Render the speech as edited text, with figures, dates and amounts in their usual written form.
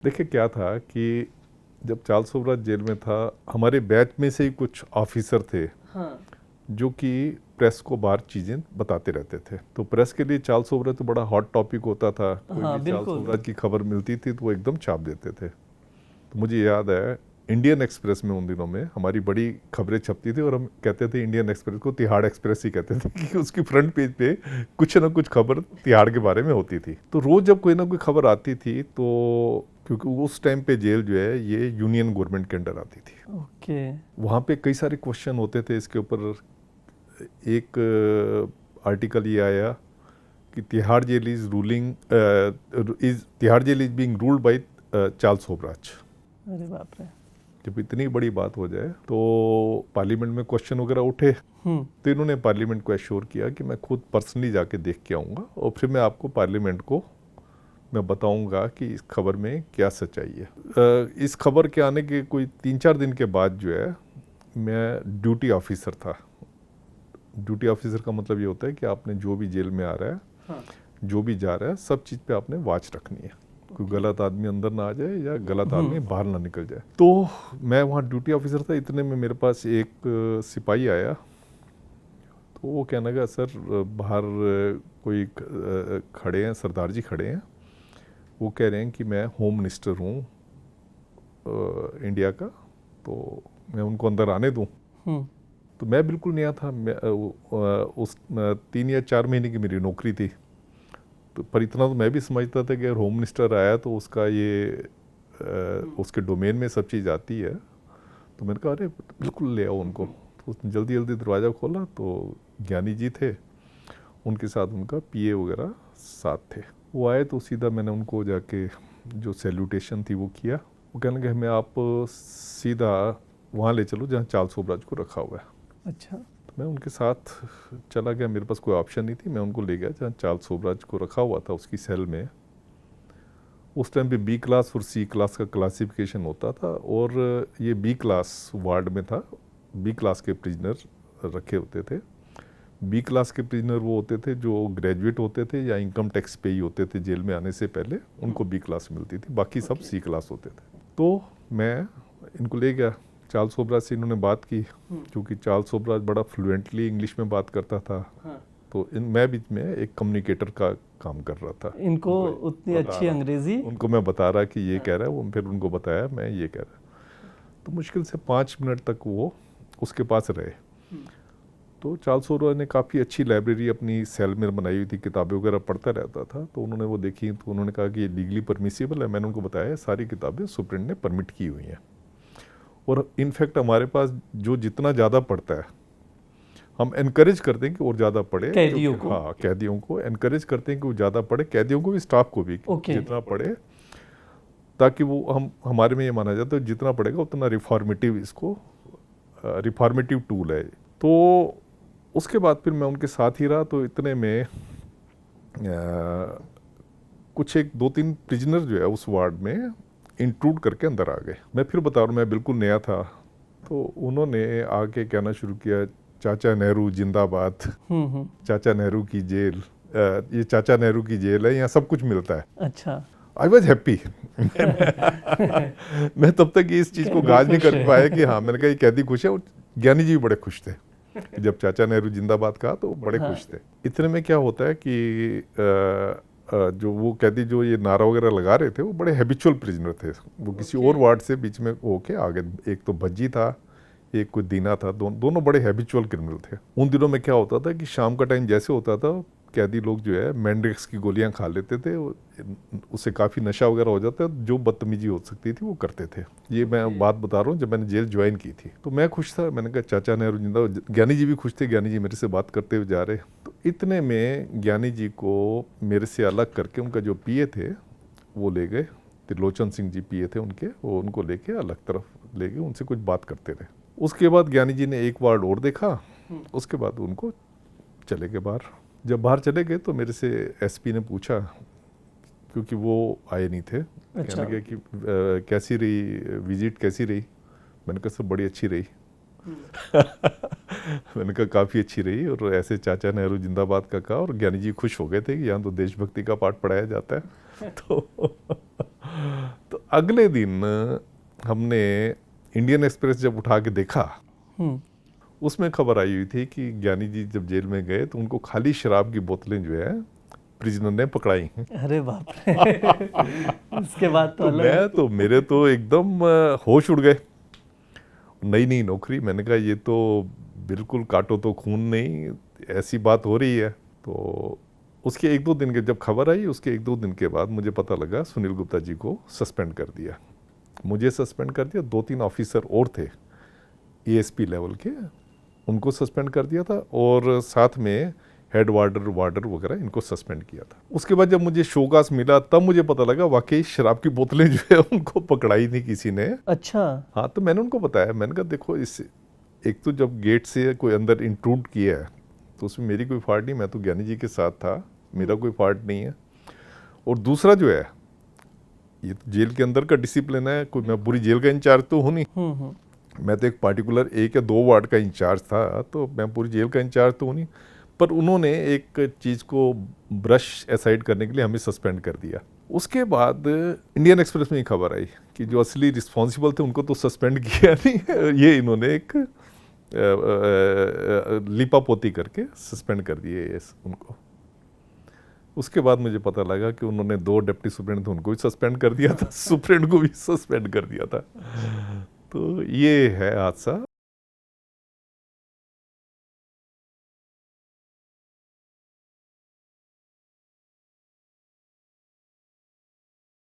देखिए क्या था कि जब चार्ल्स सोबराज जेल में था, हमारे बैच में से ही कुछ ऑफिसर थे हाँ। जो कि प्रेस को बाहर चीज़ें बताते रहते थे। तो प्रेस के लिए चार्ल्स सोबराज तो बड़ा हॉट टॉपिक होता था। कोई हाँ भी चार्ल्स बिल्कुल। सोबराज की खबर मिलती थी तो वो एकदम छाप देते थे। तो मुझे याद है इंडियन एक्सप्रेस में उन दिनों में हमारी बड़ी खबरें छपती थी और हम कहते थे इंडियन एक्सप्रेस को तिहाड़ एक्सप्रेस ही कहते थे क्योंकि उसकी फ्रंट पेज पे कुछ ना कुछ खबर तिहाड़ के बारे में होती थी। तो रोज जब कोई ना कोई खबर आती थी तो क्योंकि उस टाइम पे जेल जो है ये यूनियन गवर्नमेंट के अंडर आती थी, ओके। वहाँ पे कई सारे क्वेश्चन होते थे इसके ऊपर। एक आर्टिकल ये आया कि Tihar jail is ruling Tihar jail is being ruled by Charles Sobhraj. अरे बाप रे। जब इतनी बड़ी बात हो जाए तो पार्लियामेंट में क्वेश्चन वगैरह उठे, तो इन्होंने पार्लियामेंट को एश्योर किया कि मैं खुद पर्सनली जाके देख के आऊँगा और फिर मैं आपको पार्लियामेंट को मैं बताऊंगा कि इस खबर में क्या सच्चाई है। इस खबर के आने के कोई 3-4 दिन के बाद जो है मैं ड्यूटी ऑफिसर था। ड्यूटी ऑफिसर का मतलब ये होता है कि आपने जो भी जेल में आ रहा है, हाँ। जो भी जा रहा है, सब चीज़ पे आपने वॉच रखनी है, कोई गलत आदमी अंदर ना आ जाए या गलत आदमी बाहर ना निकल जाए। तो मैं वहाँ ड्यूटी ऑफिसर था, इतने में मेरे पास एक सिपाही आया। तो वो कहने लगा सर बाहर कोई खड़े हैं, सरदार जी खड़े हैं, वो कह रहे हैं कि मैं होम मिनिस्टर हूँ इंडिया का, तो मैं उनको अंदर आने दूँ। तो मैं बिल्कुल नया था, मैं उस 3 या 4 महीने की मेरी नौकरी थी। तो पर इतना तो मैं भी समझता था कि अगर होम मिनिस्टर आया तो उसका ये उसके डोमेन में सब चीज़ आती है। तो मैंने कहा अरे बिल्कुल ले आओ उनको। तो उसने जल्दी जल्दी दरवाज़ा खोला तो ज्ञानी जी थे, उनके साथ उनका पीए वगैरह साथ थे। वो आए तो सीधा मैंने उनको जाके जो सैल्यूटेशन थी वो किया। वो कहने लगे हमें आप सीधा वहाँ ले चलो जहाँ चार्ल्स सोबराज को रखा हुआ है। अच्छा। तो मैं उनके साथ चला गया, मेरे पास कोई ऑप्शन नहीं थी, मैं उनको ले गया जहाँ चार्ल्स सोबराज को रखा हुआ था उसकी सेल में। उस टाइम पे बी क्लास और सी क्लास का क्लासिफिकेशन होता था और ये बी क्लास वार्ड में था। बी क्लास के प्रिजनर रखे होते थे। बी क्लास के प्रिजनर वो होते थे जो ग्रेजुएट होते थे या इनकम टैक्स पे ही होते थे जेल में आने से पहले, उनको बी क्लास मिलती थी, बाकी सब सी क्लास होते थे। तो मैं इनको ले गया, चार्ल्स सोबराज से इन्होंने बात की, क्योंकि चार्ल्स सोबराज बड़ा फ्लुएंटली इंग्लिश में बात करता था। हाँ। तो मैं बीच में एक कम्युनिकेटर का काम कर रहा था। इनको उतनी अच्छी अंग्रेजी उनको मैं बता रहा कि ये कह रहा है, वो फिर उनको बताया मैं ये कह रहा। तो मुश्किल से 5 मिनट तक वो उसके पास रहे। तो चार्ल्स सोबराज ने काफ़ी अच्छी लाइब्रेरी अपनी सेल में बनाई हुई थी, किताबें वगैरह पढ़ता रहता था। तो उन्होंने वो देखी तो उन्होंने कहा कि ये लीगली परमिसिबल है। मैंने उनको बताया सारी किताबें सुप्रीम ने परमिट की हुई हैं और इनफैक्ट हमारे पास जो जितना ज़्यादा पढ़ता है हम एनकरेज करते हैं कि और ज़्यादा पढ़े, कैदियों को। हाँ कैदियों को एनकरेज करते हैं कि वो ज़्यादा पढ़े, कैदियों को भी, स्टाफ को भी जितना पढ़े, ताकि वो हमारे में ये माना जाता है जितना पढ़ेगा उतना रिफॉर्मेटिव, इसको रिफॉर्मेटिव टूल है। तो उसके बाद फिर मैं उनके साथ ही रहा। तो इतने में कुछ एक 2-3 प्रिजनर जो है उस वार्ड में इंट्रूड करके अंदर आ गए। मैं फिर बता रहा हूँ मैं बिल्कुल नया था। तो उन्होंने आके कहना शुरू किया चाचा नेहरू जिंदाबाद, चाचा नेहरू की जेल, ये चाचा नेहरू की जेल है, यहाँ सब कुछ मिलता है। अच्छा। I was happy. मैं तब तक इस चीज़ को गाज नहीं कर पाया कि हाँ, मैंने कहा ये कैदी खुश है। ज्ञानी जी भी बड़े खुश थे जब चाचा नेहरू जिंदाबाद कहा तो बड़े खुश थे। इतने में क्या होता है कि जो वो कैदी जो ये नारा वगैरह लगा रहे थे वो बड़े हैबिचुअल प्रिजनर थे। वो किसी और वार्ड से बीच में होके आ गए। एक तो भज्जी था, एक कोई दीना था, दोनों बड़े हैबिचुअल क्रिमिनल थे। उन दिनों में क्या होता था कि शाम का टाइम जैसे होता था, कैदी लोग जो है मैंड्रिक्स की गोलियां खा लेते थे, उससे काफ़ी नशा वगैरह हो जाता है, जो बदतमीजी हो सकती थी वो करते थे। ये मैं बात बता रहा हूँ जब मैंने जेल ज्वाइन की थी। तो मैं खुश था, मैंने कहा चाचा नेहरू जिंदा। ज्ञानी जी भी खुश थे, ज्ञानी जी मेरे से बात करते हुए जा रहे। तो इतने में ज्ञानी जी को मेरे से अलग करके उनका जो पीए थे वो ले गए, त्रिलोचन सिंह जी पीए थे उनके, वो उनको लेके अलग तरफ ले गए, उनसे कुछ बात करते रहे। उसके बाद ज्ञानी जी ने एक वार्ड और देखा, उसके बाद उनको चले गए बाहर। जब बाहर चले गए तो मेरे से एसपी ने पूछा, क्योंकि वो आए नहीं थे। अच्छा। कहने कि कैसी रही विजिट, कैसी रही? मैंने कहा सर बड़ी अच्छी रही। मैंने कहा काफ़ी अच्छी रही, और ऐसे चाचा नेहरू जिंदाबाद का कहा और ज्ञानी जी खुश हो गए थे कि यहाँ तो देशभक्ति का पाठ पढ़ाया जाता है। तो तो अगले दिन हमने इंडियन एक्सप्रेस जब उठा के देखा, उसमें खबर आई हुई थी कि ज्ञानी जी जब जेल में गए तो उनको खाली शराब की बोतलें जो है प्रिजनर ने पकड़ाई। अरे बाप रे। इसके बाद तो अलग। मेरे तो एकदम होश उड़ गए। नई नई नौकरी, मैंने कहा ये तो बिल्कुल काटो तो खून नहीं, ऐसी बात हो रही है। तो उसके एक दो दिन के जब खबर आई, उसके एक दो दिन के बाद मुझे पता लगा सुनील गुप्ता जी को सस्पेंड कर दिया। मुझे सस्पेंड कर दिया, 2-3 ऑफिसर और थे एएसपी लेवल के, उनको सस्पेंड कर दिया था, और साथ में हेड वार्डर वगैरह इनको सस्पेंड किया था। उसके बाद जब मुझे शोकास मिला तब मुझे पता लगा वाकई शराब की बोतलें जो है उनको पकड़ाई थी किसी ने। अच्छा। हाँ, तो मैंने उनको बताया, मैंने कहा देखो, इस एक तो जब गेट से कोई अंदर इंट्रूड किया है तो उसमें मेरी कोई फॉल्ट नहीं, मैं तो ज्ञानी जी के साथ था, मेरा कोई फॉल्ट नहीं है। और दूसरा जो है, ये तो जेल के अंदर का डिसिप्लिन है, कोई मैं पूरी जेल का इंचार्ज तो हूँ नहीं, मैं तो एक पार्टिकुलर 1 या 2 वार्ड का इंचार्ज था, तो मैं पूरी जेल का इंचार्ज तो हूँ नहीं। पर उन्होंने एक चीज़ को ब्रश असाइड करने के लिए हमें सस्पेंड कर दिया। उसके बाद इंडियन एक्सप्रेस में ही खबर आई कि जो असली रिस्पॉन्सिबल थे उनको तो सस्पेंड किया नहीं, ये इन्होंने एक लिपापोती करके सस्पेंड कर दिए उनको। उसके बाद मुझे पता लगा कि उन्होंने 2 डिप्टी सुप्रिंटेंडेंट थे, उनको भी सस्पेंड कर दिया था, सुप्रिंटेंडेंट को भी सस्पेंड कर दिया था। तो ये है हादसा।